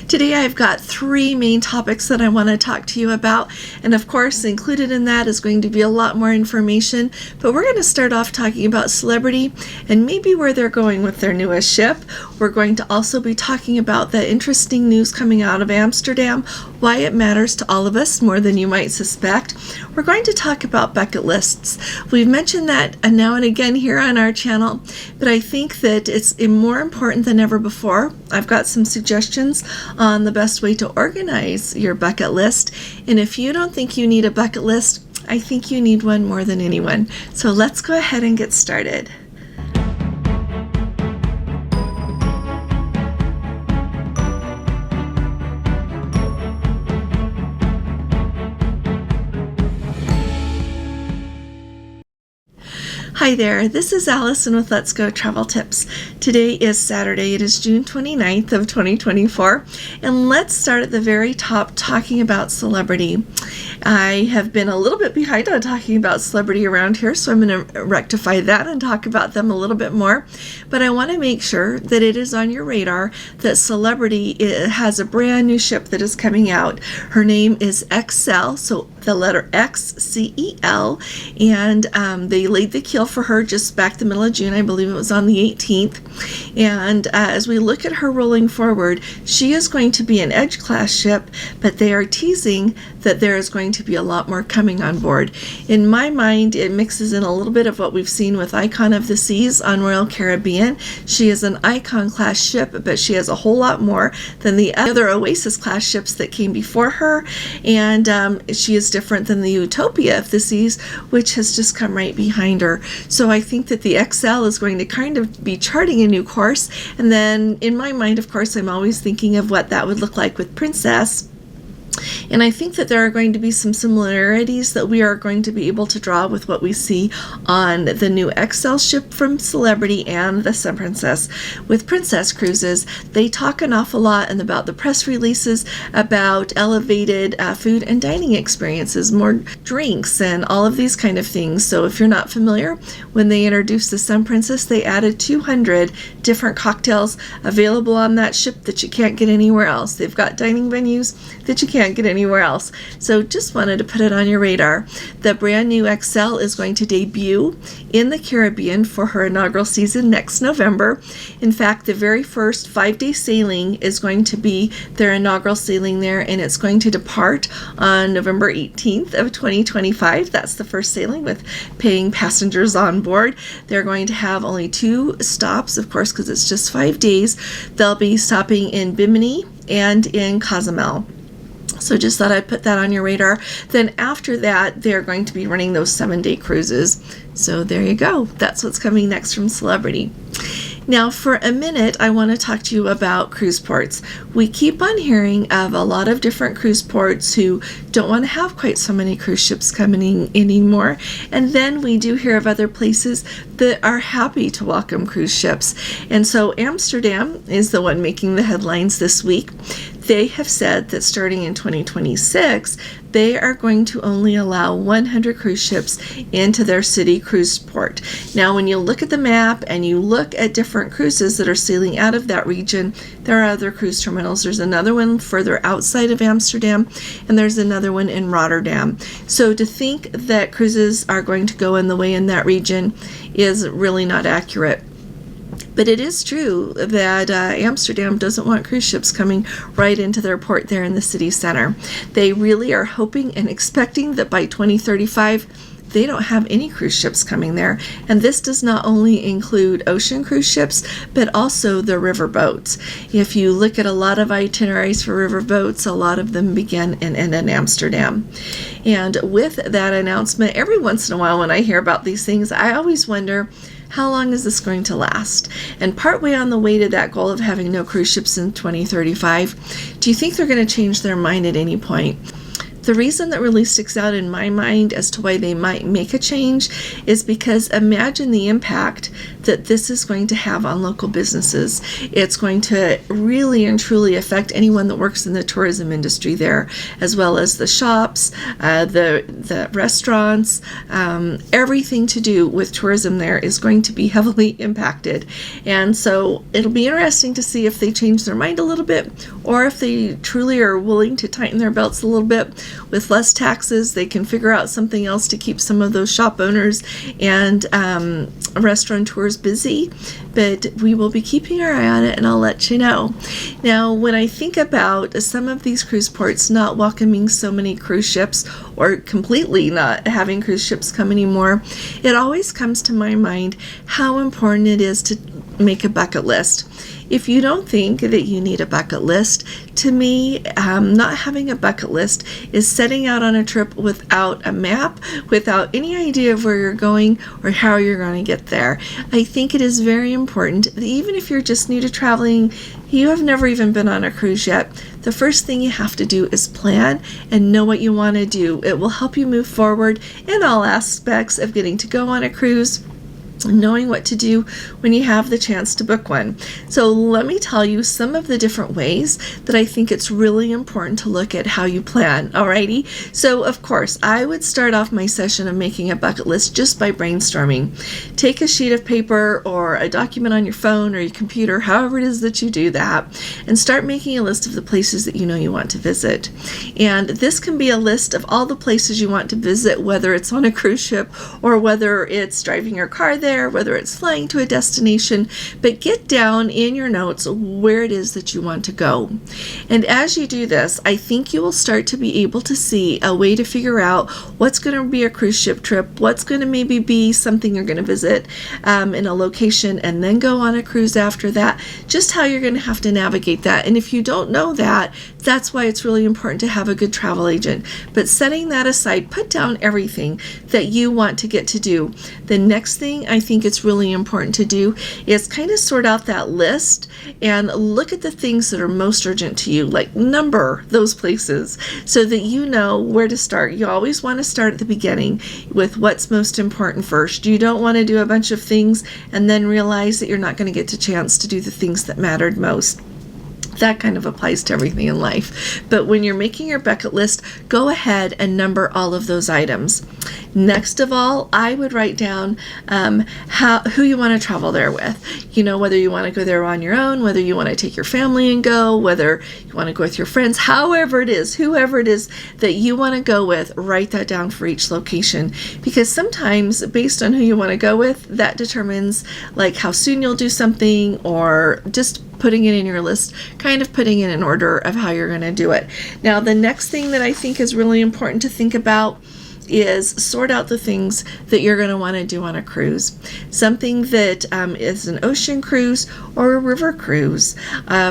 Today I've got three main topics that I want to talk to you about, and of course included in that is going to be a lot more information, but we're going to start off talking about celebrity and maybe where they're going with their newest ship. We're going to also be talking about the interesting news coming out of Amsterdam, why it matters to all of us more than you might suspect. We're going to talk about bucket lists. We've mentioned that now and again here on our channel, but I think that it's more important than ever before. I've got some suggestions on the best way to organize your bucket list, and if you don't think you need a bucket list, I think you need one more than anyone. So let's go ahead and get started. Hi there, this is Allison with Let's Go Travel Tips. Today is Saturday, it is June 29th of 2024, and let's start at the very top talking about celebrity. I have been a little bit behind on talking about celebrity around here, so I'm going to rectify that and talk about them a little bit more, but I want to make sure that it is on your radar that celebrity has a brand new ship that is coming out. Her name is XL, so the letter X, C-E-L, and they laid the keel for her just back the middle of June. I believe it was on the 18th. And as we look at her rolling forward, she is going to be an Edge class ship, but they are teasing that there is going to be a lot more coming on board. In my mind, it mixes in a little bit of what we've seen with Icon of the Seas on Royal Caribbean. She is an Icon class ship, but she has a whole lot more than the other Oasis class ships that came before her, and she is different than the Utopia of the Seas, which has just come right behind her. So I think that the XL is going to kind of be charting a new course, and then in my mind, of course, I'm always thinking of what that would look like with Princess. And I think that there are going to be some similarities that we are going to be able to draw with what we see on the new XL ship from Celebrity and the Sun Princess. With Princess Cruises, they talk an awful lot and about the press releases about elevated food and dining experiences, more drinks, and all of these kind of things. So if you're not familiar, when they introduced the Sun Princess, they added 200 different cocktails available on that ship that you can't get anywhere else. They've got dining venues that you can't get anywhere else. So just wanted to put it on your radar. The brand new XL is going to debut in the Caribbean for her inaugural season next November. In fact, the very first 5-day sailing is going to be their inaugural sailing there, and it's going to depart on November 18th of 2025. That's the first sailing with paying passengers on board. They're going to have only 2 stops, of course, because it's just 5 days. They'll be stopping in Bimini and in Cozumel. So just thought I'd put that on your radar. Then after that, they're going to be running those 7-day cruises. So there you go. That's what's coming next from Celebrity. Now, for a minute, I want to talk to you about cruise ports. We keep on hearing of a lot of different cruise ports who don't want to have quite so many cruise ships coming in anymore. And then we do hear of other places that are happy to welcome cruise ships. And so Amsterdam is the one making the headlines this week. They have said that starting in 2026, they are going to only allow 100 cruise ships into their city cruise port. Now, when you look at the map and you look at different cruises that are sailing out of that region, there are other cruise terminals. There's another one further outside of Amsterdam, and there's another one in Rotterdam. So to think that cruises are going to go in the way in that region is really not accurate. But it is true that Amsterdam doesn't want cruise ships coming right into their port there in the city center. They really are hoping and expecting that by 2035, they don't have any cruise ships coming there. And this does not only include ocean cruise ships, but also the river boats. If you look at a lot of itineraries for river boats, a lot of them begin and end in Amsterdam. And with that announcement, every once in a while when I hear about these things, I always wonder, how long is this going to last? And partway on the way to that goal of having no cruise ships in 2035, do you think they're going to change their mind at any point? The reason that really sticks out in my mind as to why they might make a change is because imagine the impact that this is going to have on local businesses. It's going to really and truly affect anyone that works in the tourism industry there, as well as the shops, the restaurants, everything to do with tourism there is going to be heavily impacted. And so it'll be interesting to see if they change their mind a little bit, or if they truly are willing to tighten their belts a little bit. With less taxes, they can figure out something else to keep some of those shop owners and restaurateurs busy. But we will be keeping our eye on it, and I'll let you know. Now, when I think about some of these cruise ports not welcoming so many cruise ships, or completely not having cruise ships come anymore, it always comes to my mind how important it is to make a bucket list. If you don't think that you need a bucket list, to me, not having a bucket list is setting out on a trip without a map, without any idea of where you're going or how you're going to get there. I think it is very important that even if you're just new to traveling, you have never even been on a cruise yet, the first thing you have to do is plan and know what you want to do. It will help you move forward in all aspects of getting to go on a cruise, knowing what to do when you have the chance to book one. So let me tell you some of the different ways that I think it's really important to look at how you plan. Alrighty. So of course, I would start off my session of making a bucket list just by brainstorming. Take a sheet of paper or a document on your phone or your computer, however it is that you do that, and start making a list of the places that you know you want to visit. And this can be a list of all the places you want to visit, whether it's on a cruise ship or whether it's driving your car there, whether it's flying to a destination, but get down in your notes where it is that you want to go. And as you do this, I think you will start to be able to see a way to figure out what's going to be a cruise ship trip, what's going to maybe be something you're going to visit in a location and then go on a cruise after that, just how you're going to have to navigate that. And if you don't know that, that's why it's really important to have a good travel agent. But setting that aside, put down everything that you want to get to do. The next thing I think it's really important to do is kind of sort out that list and look at the things that are most urgent to you, like number those places so that you know where to start. You always want to start at the beginning with what's most important first. You don't want to do a bunch of things and then realize that you're not going to get the chance to do the things that mattered most. That kind of applies to everything in life. But when you're making your bucket list, go ahead and number all of those items. Next of all, I would write down who you want to travel there with. You know, whether you want to go there on your own, whether you want to take your family and go, whether you want to go with your friends, however it is, whoever it is that you want to go with, write that down for each location. Because sometimes based on who you want to go with, that determines like how soon you'll do something, or just putting it in your list, kind of putting it in order of how you're going to do it. Now, the next thing that I think is really important to think about is sort out the things that you're going to want to do on a cruise. Something that is an ocean cruise or a river cruise.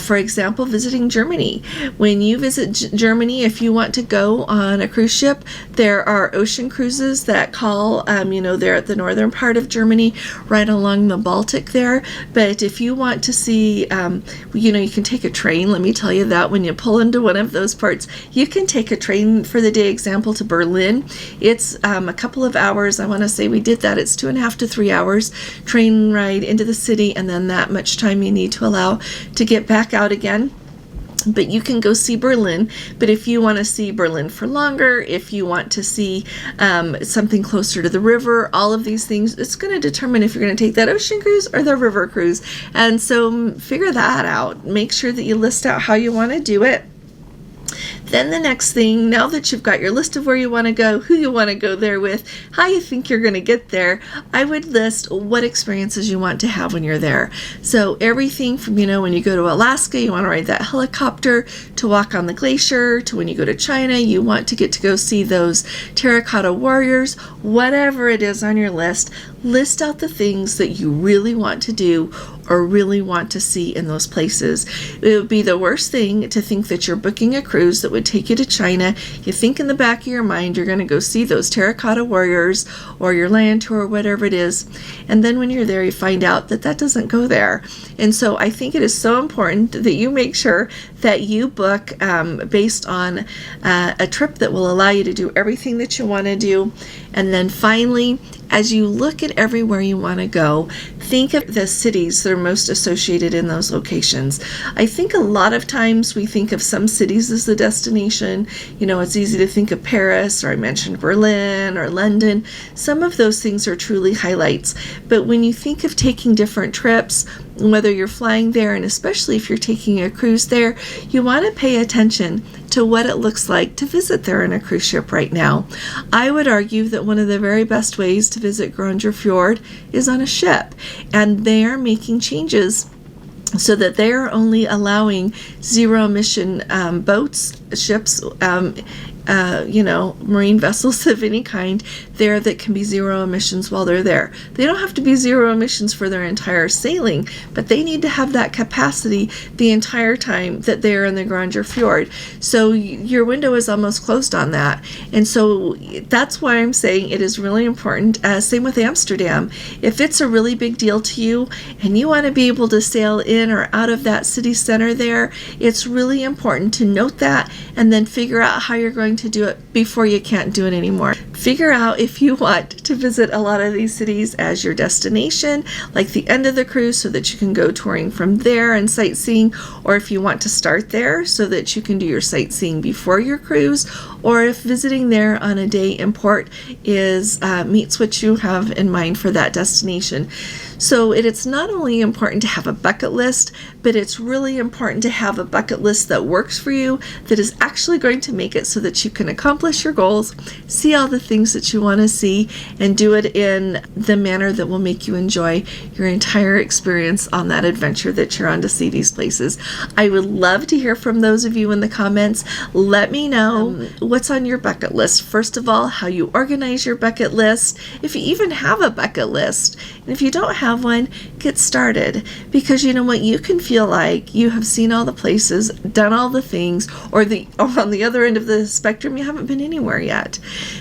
For example, visiting Germany. When you visit Germany, if you want to go on a cruise ship, there are ocean cruises that call, they're at the northern part of Germany, right along the Baltic there. But if you want to see, you can take a train. Let me tell you that when you pull into one of those parts, you can take a train for the day example to Berlin. It's a couple of hours. I want to say we did that. It's 2.5 to 3 hours train ride into the city, and then that much time you need to allow to get back out again. But you can go see Berlin. But if you want to see Berlin for longer, if you want to see something closer to the river, all of these things, it's going to determine if you're going to take that ocean cruise or the river cruise. And so figure that out. Make sure that you list out how you want to do it. Then the next thing, now that you've got your list of where you want to go, who you want to go there with, how you think you're going to get there, I would list what experiences you want to have when you're there. So everything from, when you go to Alaska, you want to ride that helicopter, to walk on the glacier, to when you go to China, you want to get to go see those terracotta warriors, whatever it is on your list, list out the things that you really want to do or really want to see in those places. It would be the worst thing to think that you're booking a cruise that would take you to China. You think in the back of your mind you're going to go see those terracotta warriors or your land tour or whatever it is, and then when you're there you find out that that doesn't go there. And so I think it is so important that you make sure that you book based on a trip that will allow you to do everything that you want to do. And then finally, as you look at everywhere you want to go, think of the cities that are most associated in those locations. I think a lot of times we think of some cities as the destination. It's easy to think of Paris, or I mentioned Berlin or London. Some of those things are truly highlights. But when you think of taking different trips, whether you're flying there, and especially if you're taking a cruise there, you want to pay attention to what it looks like to visit there in a cruise ship right now. I would argue that one of the very best ways to visit Granger Fjord is on a ship, and they are making changes so that they are only allowing zero emission boats, ships, marine vessels of any kind there that can be zero emissions while they're there. They don't have to be zero emissions for their entire sailing, but they need to have that capacity the entire time that they're in the Granger Fjord. So your window is almost closed on that. And so that's why I'm saying it is really important. Same with Amsterdam. If it's a really big deal to you and you want to be able to sail in or out of that city center there, it's really important to note that and then figure out how you're going to do it before you can't do it anymore. Figure out if you want to visit a lot of these cities as your destination, like the end of the cruise, so that you can go touring from there and sightseeing, or if you want to start there so that you can do your sightseeing before your cruise, or if visiting there on a day in port is meets what you have in mind for that destination. So it's not only important to have a bucket list, but it's really important to have a bucket list that works for you, that is actually going to make it so that you can accomplish your goals, see all the things that you want to see, and do it in the manner that will make you enjoy your entire experience on that adventure that you're on to see these places. I would love to hear from those of you in the comments. Let me know what's on your bucket list. First of all, how you organize your bucket list, if you even have a bucket list. And if you don't have one, get started, because you know what, you can feel like you have seen all the places, done all the things, or on the other end of the spectrum, you haven't been anywhere yet.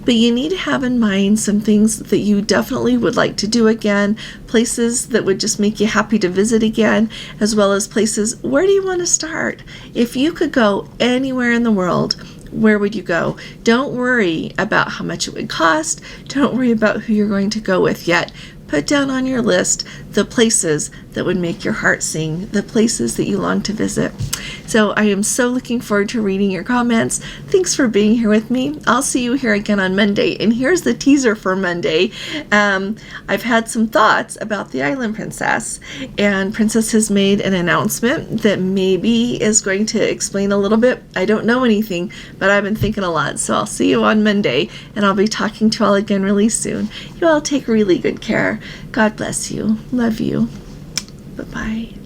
But you need to have in mind some things that you definitely would like to do again, places that would just make you happy to visit again, as well as places, where do you want to start? If you could go anywhere in the world, where would you go? Don't worry about how much it would cost. Don't worry about who you're going to go with yet. Put down on your list the places that would make your heart sing, the places that you long to visit. So I am so looking forward to reading your comments. Thanks for being here with me. I'll see you here again on Monday. And here's the teaser for Monday. I've had some thoughts about the Island Princess, and Princess has made an announcement that maybe is going to explain a little bit. I don't know anything, but I've been thinking a lot. So I'll see you on Monday, and I'll be talking to you all again really soon. You all take really good care. God bless you. Love you. Bye-bye.